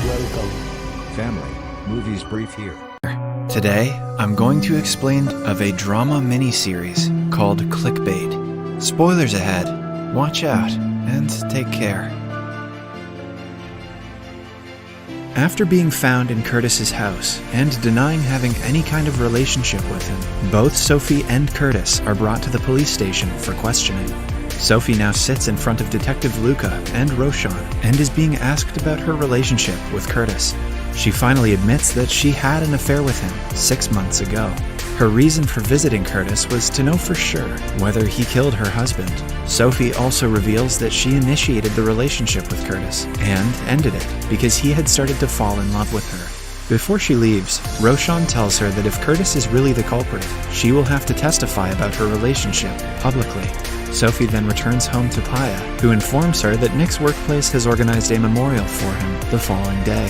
Welcome. Family, Movies Brief here. Today, I'm going to explain of a drama miniseries called Clickbait. Spoilers ahead. Watch out and take care. After being found in Curtis's house and denying having any kind of relationship with him, both Sophie and Curtis are brought to the police station for questioning. Sophie now sits in front of Detective Luca and Roshan and is being asked about her relationship with Curtis. She finally admits that she had an affair with him 6 months ago. Her reason for visiting Curtis was to know for sure whether he killed her husband. Sophie also reveals that she initiated the relationship with Curtis and ended it because he had started to fall in love with her. Before she leaves, Roshan tells her that if Curtis is really the culprit, she will have to testify about her relationship publicly. Sophie then returns home to Paya, who informs her that Nick's workplace has organized a memorial for him the following day.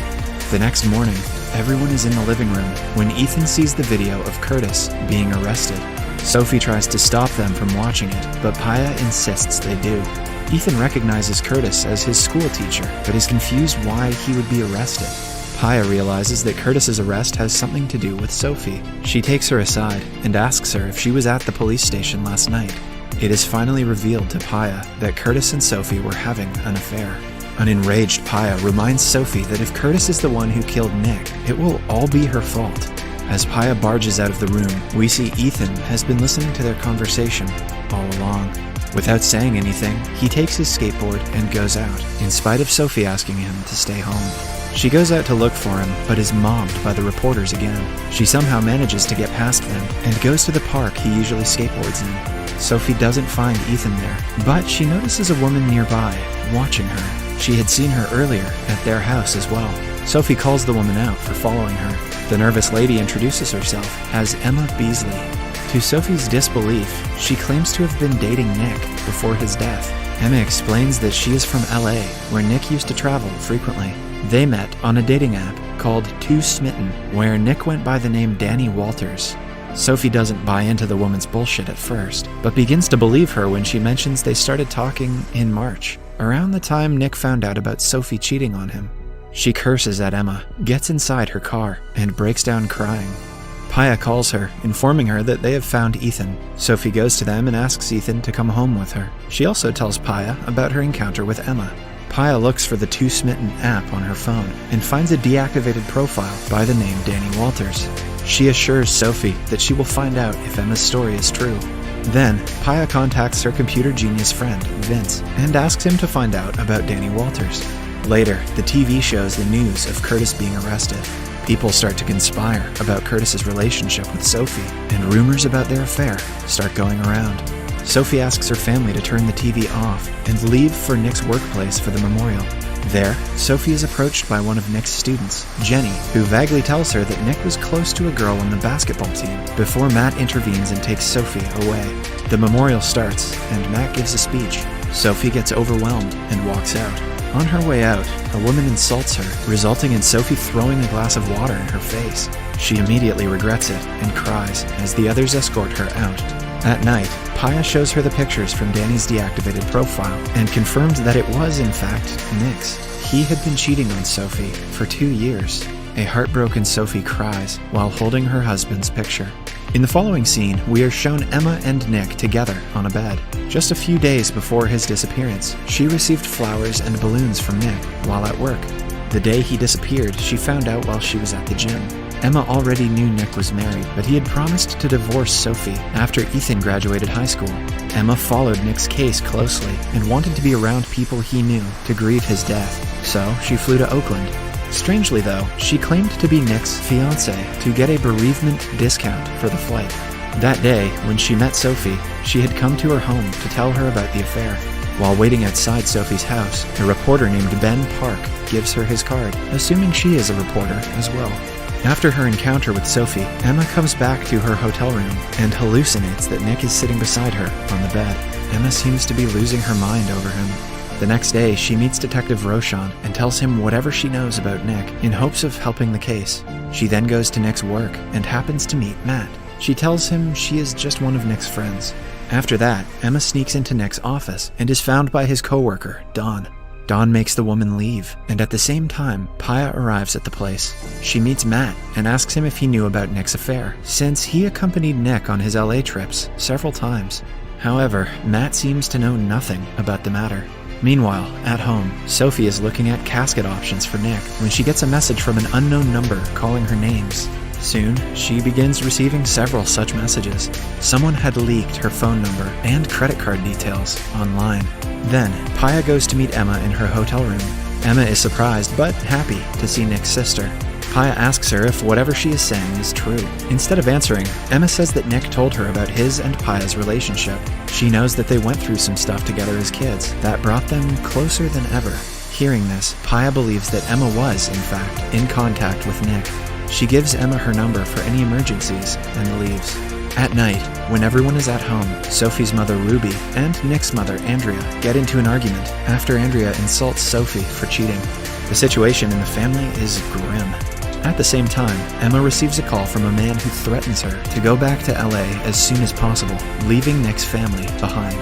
The next morning, everyone is in the living room when Ethan sees the video of Curtis being arrested. Sophie tries to stop them from watching it, but Paya insists they do. Ethan recognizes Curtis as his school teacher, but is confused why he would be arrested. Paya realizes that Curtis's arrest has something to do with Sophie. She takes her aside and asks her if she was at the police station last night. It is finally revealed to Paya that Curtis and Sophie were having an affair. An enraged Paya reminds Sophie that if Curtis is the one who killed Nick, it will all be her fault. As Paya barges out of the room, we see Ethan has been listening to their conversation all along. Without saying anything, he takes his skateboard and goes out, in spite of Sophie asking him to stay home. She goes out to look for him, but is mobbed by the reporters again. She somehow manages to get past them and goes to the park he usually skateboards in. Sophie doesn't find Ethan there, but she notices a woman nearby, watching her. She had seen her earlier at their house as well. Sophie calls the woman out for following her. The nervous lady introduces herself as Emma Beasley. To Sophie's disbelief, she claims to have been dating Nick before his death. Emma explains that she is from LA, where Nick used to travel frequently. They met on a dating app called Too Smitten, where Nick went by the name Danny Walters. Sophie doesn't buy into the woman's bullshit at first, but begins to believe her when she mentions they started talking in March, around the time Nick found out about Sophie cheating on him. She curses at Emma, gets inside her car, and breaks down crying. Paya calls her, informing her that they have found Ethan. Sophie goes to them and asks Ethan to come home with her. She also tells Paya about her encounter with Emma. Paya looks for the Too Smitten app on her phone and finds a deactivated profile by the name Danny Walters. She assures Sophie that she will find out if Emma's story is true. Then, Paya contacts her computer genius friend, Vince, and asks him to find out about Danny Walters. Later, the TV shows the news of Curtis being arrested. People start to conspire about Curtis's relationship with Sophie, and rumors about their affair start going around. Sophie asks her family to turn the TV off and leave for Nick's workplace for the memorial. There, Sophie is approached by one of Nick's students, Jenny, who vaguely tells her that Nick was close to a girl on the basketball team before Matt intervenes and takes Sophie away. The memorial starts, and Matt gives a speech. Sophie gets overwhelmed and walks out. On her way out, a woman insults her, resulting in Sophie throwing a glass of water in her face. She immediately regrets it and cries as the others escort her out. At night, Paya shows her the pictures from Danny's deactivated profile and confirms that it was, in fact, Nick's. He had been cheating on Sophie for 2 years. A heartbroken Sophie cries while holding her husband's picture. In the following scene, we are shown Emma and Nick together on a bed. Just a few days before his disappearance, she received flowers and balloons from Nick while at work. The day he disappeared, she found out while she was at the gym. Emma already knew Nick was married, but he had promised to divorce Sophie after Ethan graduated high school. Emma followed Nick's case closely and wanted to be around people he knew to grieve his death, so she flew to Oakland. Strangely though, she claimed to be Nick's fiancé to get a bereavement discount for the flight. That day, when she met Sophie, she had come to her home to tell her about the affair. While waiting outside Sophie's house, a reporter named Ben Park gives her his card, assuming she is a reporter as well. After her encounter with Sophie, Emma comes back to her hotel room and hallucinates that Nick is sitting beside her on the bed. Emma seems to be losing her mind over him. The next day, she meets Detective Roshan and tells him whatever she knows about Nick in hopes of helping the case. She then goes to Nick's work and happens to meet Matt. She tells him she is just one of Nick's friends. After that, Emma sneaks into Nick's office and is found by his coworker, Dawn. Dawn makes the woman leave, and at the same time, Paya arrives at the place. She meets Matt and asks him if he knew about Nick's affair, since he accompanied Nick on his LA trips several times. However, Matt seems to know nothing about the matter. Meanwhile, at home, Sophie is looking at casket options for Nick when she gets a message from an unknown number calling her names. Soon, she begins receiving several such messages. Someone had leaked her phone number and credit card details online. Then, Paya goes to meet Emma in her hotel room. Emma is surprised but happy to see Nick's sister. Paya asks her if whatever she is saying is true. Instead of answering, Emma says that Nick told her about his and Paya's relationship. She knows that they went through some stuff together as kids that brought them closer than ever. Hearing this, Paya believes that Emma was, in fact, in contact with Nick. She gives Emma her number for any emergencies and leaves. At night, when everyone is at home, Sophie's mother Ruby and Nick's mother Andrea get into an argument after Andrea insults Sophie for cheating. The situation in the family is grim. At the same time, Emma receives a call from a man who threatens her to go back to LA as soon as possible, leaving Nick's family behind.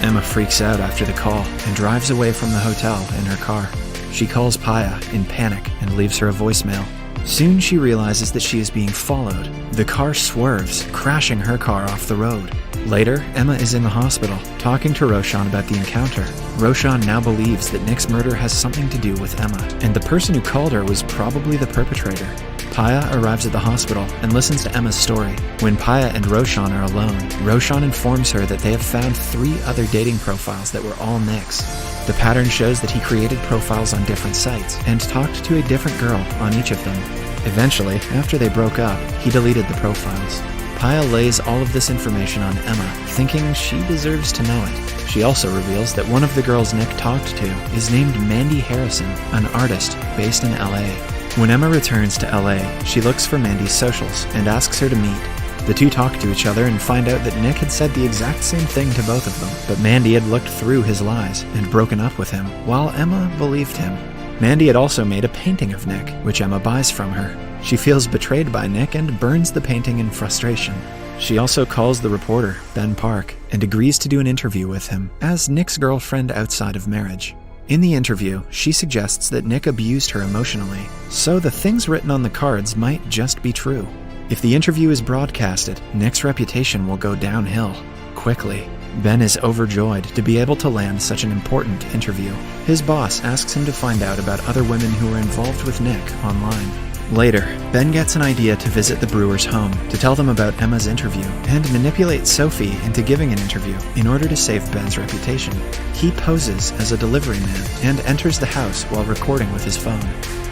Emma freaks out after the call and drives away from the hotel in her car. She calls Paya in panic and leaves her a voicemail. Soon she realizes that she is being followed. The car swerves, crashing her car off the road. Later, Emma is in the hospital, talking to Roshan about the encounter. Roshan now believes that Nick's murder has something to do with Emma, and the person who called her was probably the perpetrator. Paya arrives at the hospital and listens to Emma's story. When Paya and Roshan are alone, Roshan informs her that they have found 3 other dating profiles that were all Nick's. The pattern shows that he created profiles on different sites and talked to a different girl on each of them. Eventually, after they broke up, he deleted the profiles. Paya lays all of this information on Emma, thinking she deserves to know it. She also reveals that one of the girls Nick talked to is named Mandy Harrison, an artist based in LA. When Emma returns to LA, she looks for Mandy's socials and asks her to meet. The two talk to each other and find out that Nick had said the exact same thing to both of them, but Mandy had looked through his lies and broken up with him, while Emma believed him. Mandy had also made a painting of Nick, which Emma buys from her. She feels betrayed by Nick and burns the painting in frustration. She also calls the reporter, Ben Park, and agrees to do an interview with him as Nick's girlfriend outside of marriage. In the interview, she suggests that Nick abused her emotionally, so the things written on the cards might just be true. If the interview is broadcasted, Nick's reputation will go downhill quickly. Ben is overjoyed to be able to land such an important interview. His boss asks him to find out about other women who were involved with Nick online. Later, Ben gets an idea to visit the Brewers' home to tell them about Emma's interview and manipulate Sophie into giving an interview in order to save Ben's reputation. He poses as a delivery man and enters the house while recording with his phone.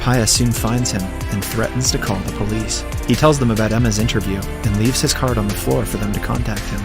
Paya soon finds him and threatens to call the police. He tells them about Emma's interview and leaves his card on the floor for them to contact him.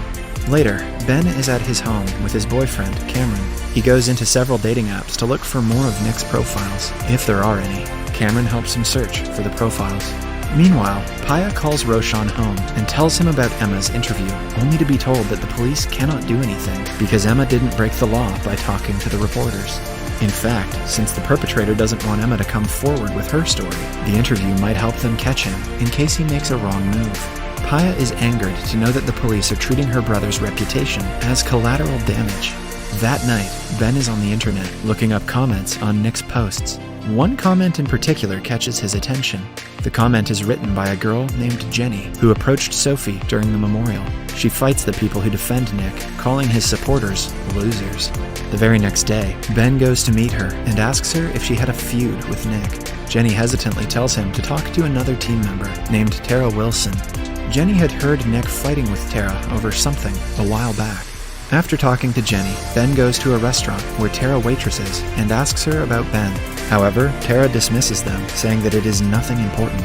Later, Ben is at his home with his boyfriend, Cameron. He goes into several dating apps to look for more of Nick's profiles, if there are any. Cameron helps him search for the profiles. Meanwhile, Paya calls Roshan home and tells him about Emma's interview, only to be told that the police cannot do anything because Emma didn't break the law by talking to the reporters. In fact, since the perpetrator doesn't want Emma to come forward with her story, the interview might help them catch him in case he makes a wrong move. Paya is angered to know that the police are treating her brother's reputation as collateral damage. That night, Ben is on the internet looking up comments on Nick's posts. One comment in particular catches his attention. The comment is written by a girl named Jenny, who approached Sophie during the memorial. She fights the people who defend Nick, calling his supporters losers. The very next day, Ben goes to meet her and asks her if she had a feud with Nick. Jenny hesitantly tells him to talk to another team member named Tara Wilson. Jenny had heard Nick fighting with Tara over something a while back. After talking to Jenny, Ben goes to a restaurant where Tara waitresses and asks her about Ben. However, Tara dismisses them, saying that it is nothing important.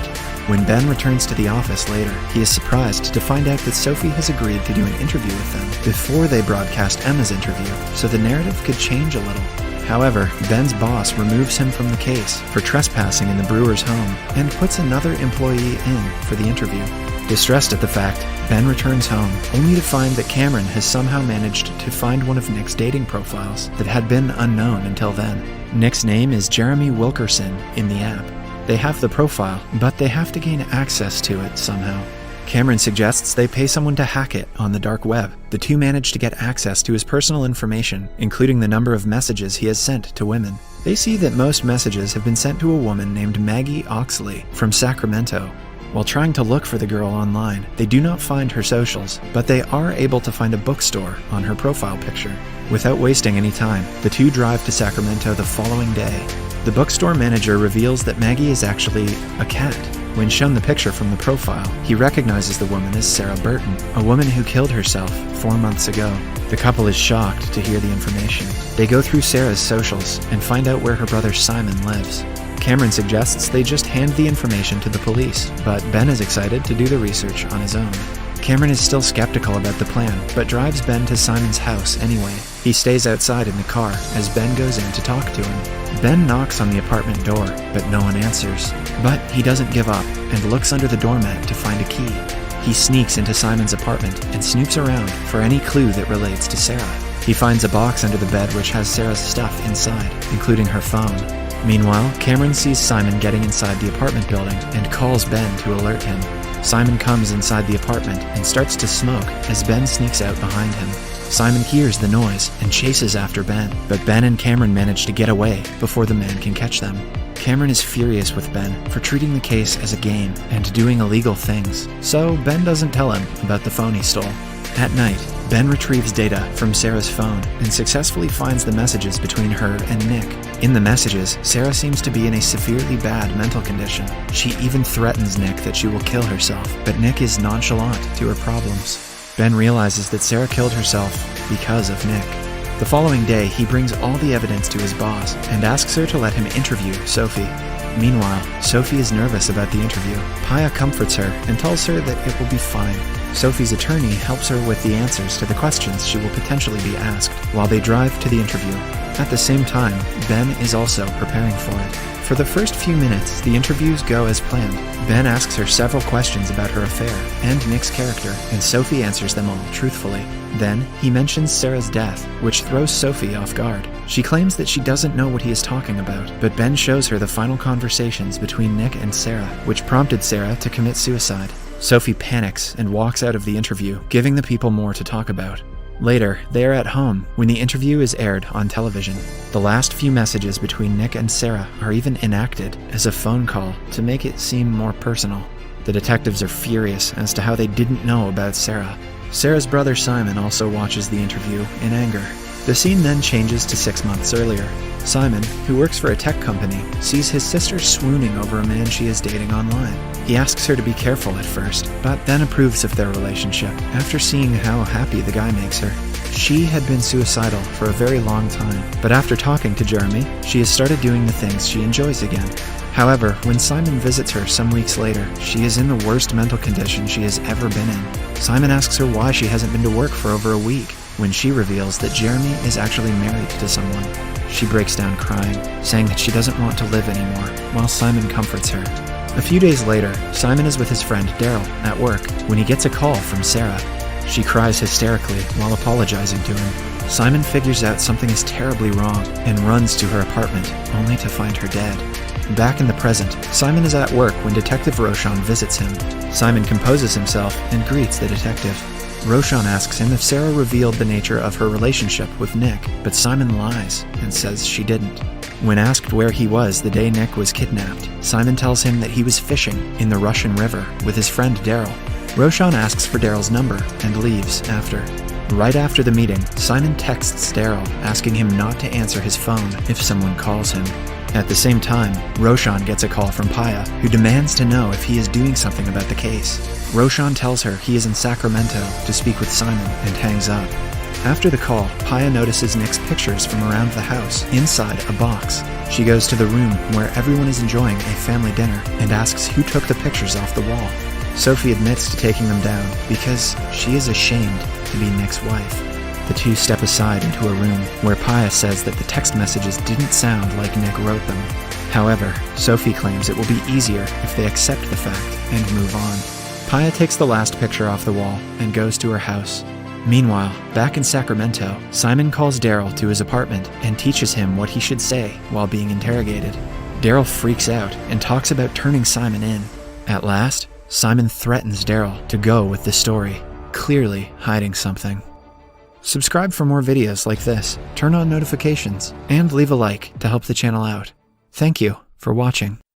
When Ben returns to the office later, he is surprised to find out that Sophie has agreed to do an interview with them before they broadcast Emma's interview, so the narrative could change a little. However, Ben's boss removes him from the case for trespassing in the Brewer's home and puts another employee in for the interview. Distressed at the fact, Ben returns home, only to find that Cameron has somehow managed to find one of Nick's dating profiles that had been unknown until then. Nick's name is Jeremy Wilkerson in the app. They have the profile, but they have to gain access to it somehow. Cameron suggests they pay someone to hack it on the dark web. The two manage to get access to his personal information, including the number of messages he has sent to women. They see that most messages have been sent to a woman named Maggie Oxley from Sacramento. While trying to look for the girl online, they do not find her socials, but they are able to find a bookstore on her profile picture. Without wasting any time, the two drive to Sacramento the following day. The bookstore manager reveals that Maggie is actually a cat. When shown the picture from the profile, he recognizes the woman as Sarah Burton, a woman who killed herself 4 months ago. The couple is shocked to hear the information. They go through Sarah's socials and find out where her brother Simon lives. Cameron suggests they just hand the information to the police, but Ben is excited to do the research on his own. Cameron is still skeptical about the plan, but drives Ben to Simon's house anyway. He stays outside in the car as Ben goes in to talk to him. Ben knocks on the apartment door, but no one answers. But he doesn't give up and looks under the doormat to find a key. He sneaks into Simon's apartment and snoops around for any clue that relates to Sarah. He finds a box under the bed which has Sarah's stuff inside, including her phone. Meanwhile, Cameron sees Simon getting inside the apartment building and calls Ben to alert him. Simon comes inside the apartment and starts to smoke as Ben sneaks out behind him. Simon hears the noise and chases after Ben, but Ben and Cameron manage to get away before the man can catch them. Cameron is furious with Ben for treating the case as a game and doing illegal things, so Ben doesn't tell him about the phone he stole. At night, Ben retrieves data from Sarah's phone and successfully finds the messages between her and Nick. In the messages, Sarah seems to be in a severely bad mental condition. She even threatens Nick that she will kill herself, but Nick is nonchalant to her problems. Ben realizes that Sarah killed herself because of Nick. The following day, he brings all the evidence to his boss and asks her to let him interview Sophie. Meanwhile, Sophie is nervous about the interview. Paya comforts her and tells her that it will be fine. Sophie's attorney helps her with the answers to the questions she will potentially be asked while they drive to the interview. At the same time, Ben is also preparing for it. For the first few minutes, the interviews go as planned. Ben asks her several questions about her affair and Nick's character, and Sophie answers them all truthfully. Then, he mentions Sarah's death, which throws Sophie off guard. She claims that she doesn't know what he is talking about, but Ben shows her the final conversations between Nick and Sarah, which prompted Sarah to commit suicide. Sophie panics and walks out of the interview, giving the people more to talk about. Later, they are at home when the interview is aired on television. The last few messages between Nick and Sarah are even enacted as a phone call to make it seem more personal. The detectives are furious as to how they didn't know about Sarah. Sarah's brother Simon also watches the interview in anger. The scene then changes to 6 months earlier. Simon, who works for a tech company, sees his sister swooning over a man she is dating online. He asks her to be careful at first, but then approves of their relationship after seeing how happy the guy makes her. She had been suicidal for a very long time, but after talking to Jeremy, she has started doing the things she enjoys again. However, when Simon visits her some weeks later, she is in the worst mental condition she has ever been in. Simon asks her why she hasn't been to work for over a week, when she reveals that Jeremy is actually married to someone. She breaks down crying, saying that she doesn't want to live anymore, while Simon comforts her. A few days later, Simon is with his friend Daryl at work when he gets a call from Sarah. She cries hysterically while apologizing to him. Simon figures out something is terribly wrong and runs to her apartment, only to find her dead. Back in the present, Simon is at work when Detective Roshan visits him. Simon composes himself and greets the detective. Roshan asks him if Sarah revealed the nature of her relationship with Nick, but Simon lies and says she didn't. When asked where he was the day Nick was kidnapped, Simon tells him that he was fishing in the Russian River with his friend Daryl. Roshan asks for Daryl's number and leaves after. Right after the meeting, Simon texts Daryl asking him not to answer his phone if someone calls him. At the same time, Roshan gets a call from Paya, who demands to know if he is doing something about the case. Roshan tells her he is in Sacramento to speak with Simon and hangs up. After the call, Paya notices Nick's pictures from around the house inside a box. She goes to the room where everyone is enjoying a family dinner and asks who took the pictures off the wall. Sophie admits to taking them down because she is ashamed to be Nick's wife. The two step aside into a room where Paya says that the text messages didn't sound like Nick wrote them. However, Sophie claims it will be easier if they accept the fact and move on. Paya takes the last picture off the wall and goes to her house. Meanwhile, back in Sacramento, Simon calls Daryl to his apartment and teaches him what he should say while being interrogated. Daryl freaks out and talks about turning Simon in. At last, Simon threatens Daryl to go with the story, clearly hiding something. Subscribe for more videos like this, turn on notifications, and leave a like to help the channel out. Thank you for watching.